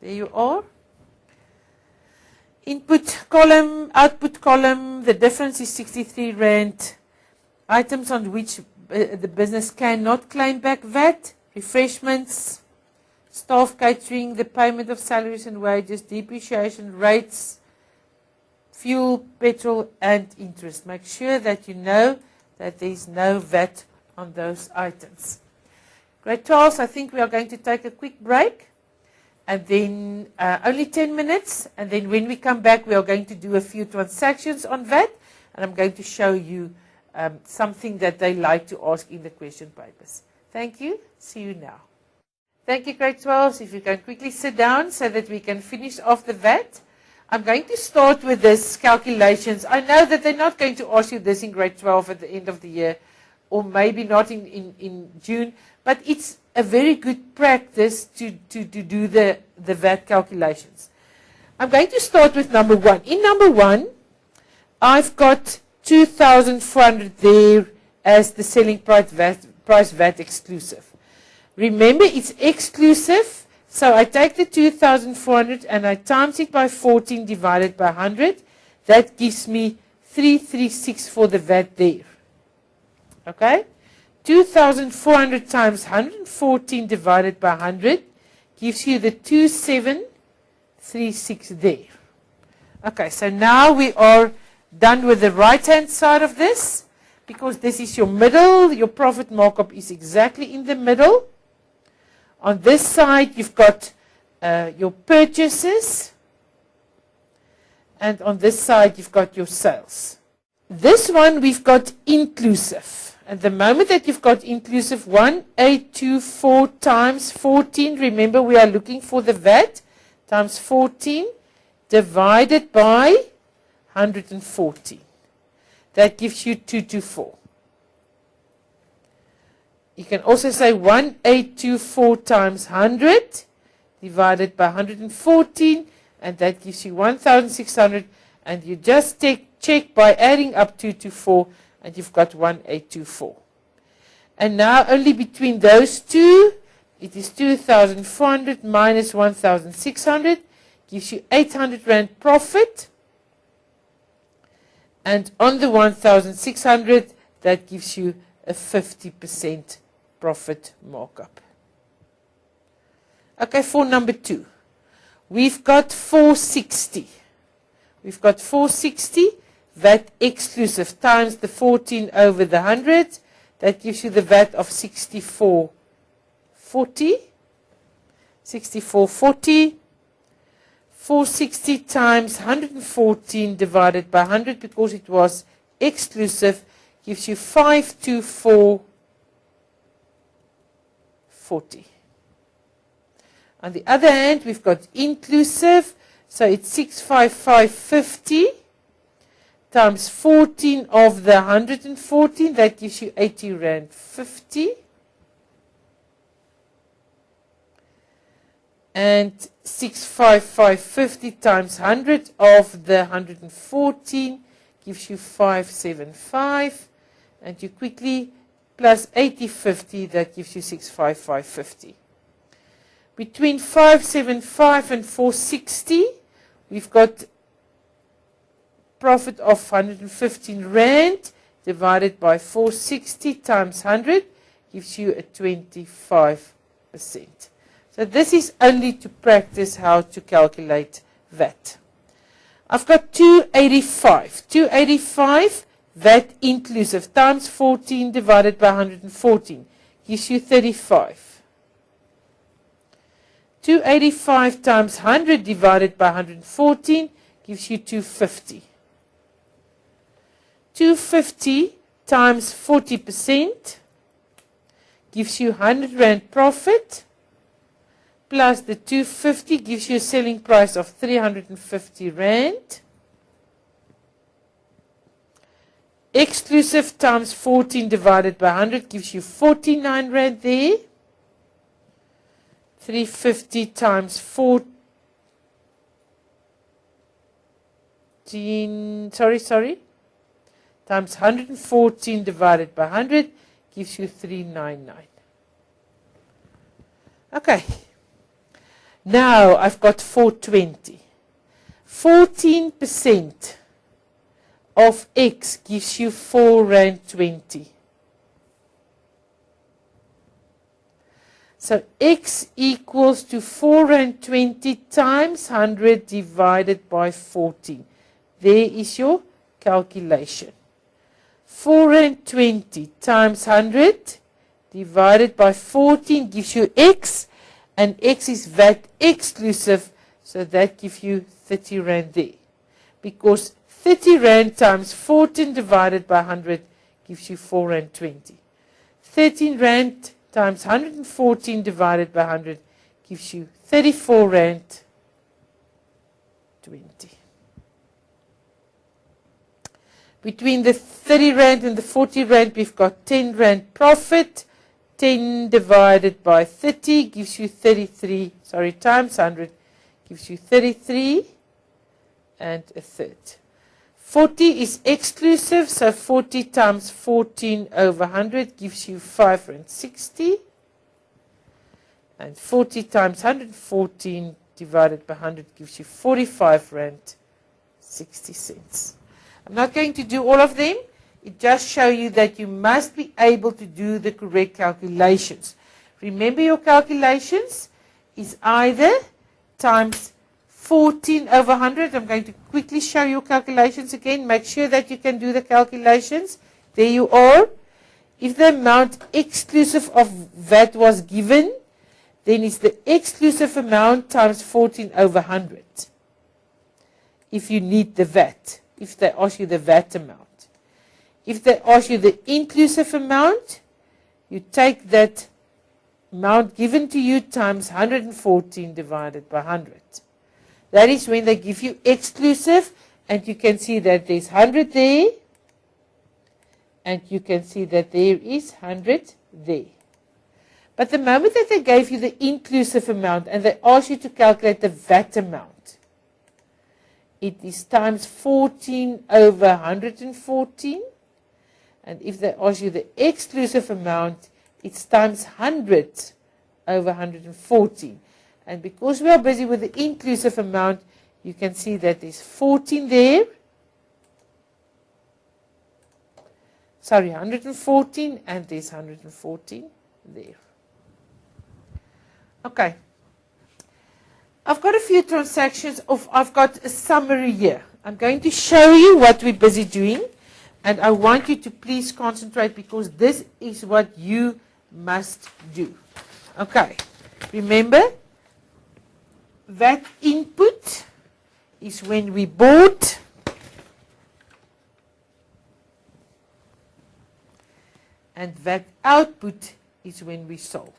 There you are. Input column, output column, the difference is 63 Rand. Items on which the business cannot claim back VAT, refreshments, staff catering, the payment of salaries and wages, depreciation rates, fuel, petrol and interest. Make sure that you know that there is no VAT on those items. Grade 12, I think we are going to take a quick break and then only 10 minutes, and then when we come back we are going to do a few transactions on VAT, and I'm going to show you something that they like to ask in the question papers. Thank you. See you now. Thank you, grade 12. If you can quickly sit down so that we can finish off the VAT. I'm going to start with this calculations. I know that they're not going to ask you this in grade 12 at the end of the year, or maybe not in June, but it's a very good practice to do the VAT calculations. I'm going to start with number 1. In number 1, I've got 2,400 there as the selling price VAT exclusive. Remember, it's exclusive, so I take the 2,400 and I times it by 14 divided by 100. That gives me 336 for the VAT there. Okay? 2,400 times 114 divided by 100 gives you the 2,736 there. Okay, so now we are done with the right-hand side of this, because this is your middle. Your profit markup is exactly in the middle. On this side, you've got your purchases, and on this side, you've got your sales. This one, we've got inclusive. At the moment that you've got inclusive, 1824 times 14, remember we are looking for the VAT, times 14, divided by 140. That gives you 224. You can also say 1824 times 100 divided by 114, and that gives you 1,600, and you just check by adding up 224, and you've got 1824. And now only between those two, it is 2,400 minus 1,600, gives you 800 Rand profit. And on the 1,600, that gives you a 50% profit markup. Okay, for number 2, we've got 460. We've got 460. VAT exclusive times the 14 over the 100, that gives you the VAT of 6440. 6440. 460 times 114 divided by 100, because it was exclusive, gives you 52440. On the other hand, we've got inclusive, so it's 65550. Times 14 of the 114, that gives you 80 Rand 50. And 65550 times 100 of the 114 gives you 575. And you quickly plus 8050, that gives you 65550. Between 575 and 460, we've got profit of 115 Rand divided by 460 times 100 gives you a 25%. So this is only to practice how to calculate VAT. I've got 285. 285 VAT inclusive times 14 divided by 114 gives you 35. 285 times 100 divided by 114 gives you 250. 250 times 40% gives you 100 Rand profit, plus the 250 gives you a selling price of 350 Rand. Exclusive times 14 divided by 100 gives you 49 Rand there. 350 times 14, times 114 divided by 100 gives you 399. Okay. Now I've got 420. 14% of X gives you 4 Rand 20. So X equals to 4 Rand 20 times 100 divided by 14. There is your calculation. 4 Rand 20 times 100 divided by 14 gives you X, and X is VAT exclusive, so that gives you 30 Rand there. Because 30 Rand times 14 divided by 100 gives you 4 Rand 20. 13 Rand times 114 divided by 100 gives you 34 Rand 20. Between the 30 Rand and the 40 Rand, we've got 10 Rand profit. 10 divided by 30 gives you 33, times 100 gives you 33 and a third. 40 is exclusive, so 40 times 14 over 100 gives you 5 Rand 60. And 40 times 114 divided by 100 gives you 45 Rand 60 cents. I'm not going to do all of them. It just shows you that you must be able to do the correct calculations. Remember, your calculations is either times 14 over 100. I'm going to quickly show you calculations again. Make sure that you can do the calculations. There you are. If the amount exclusive of VAT was given, then it's the exclusive amount times 14 over 100. If you need the VAT, if they ask you the VAT amount. If they ask you the inclusive amount, you take that amount given to you times 114 divided by 100. That is when they give you exclusive, and you can see that there's 100 there, and you can see that there is 100 there. But the moment that they gave you the inclusive amount and they ask you to calculate the VAT amount, it is times 14 over 114. And if they ask you the exclusive amount, it's times 100 over 114. And because we are busy with the inclusive amount, you can see that there's 14 there. 114, and there's 114 there. Okay. I've got a few transactions. I've got a summary here. I'm going to show you what we're busy doing. And I want you to please concentrate, because this is what you must do. Okay. Remember, VAT input is when we bought. And VAT output is when we sold.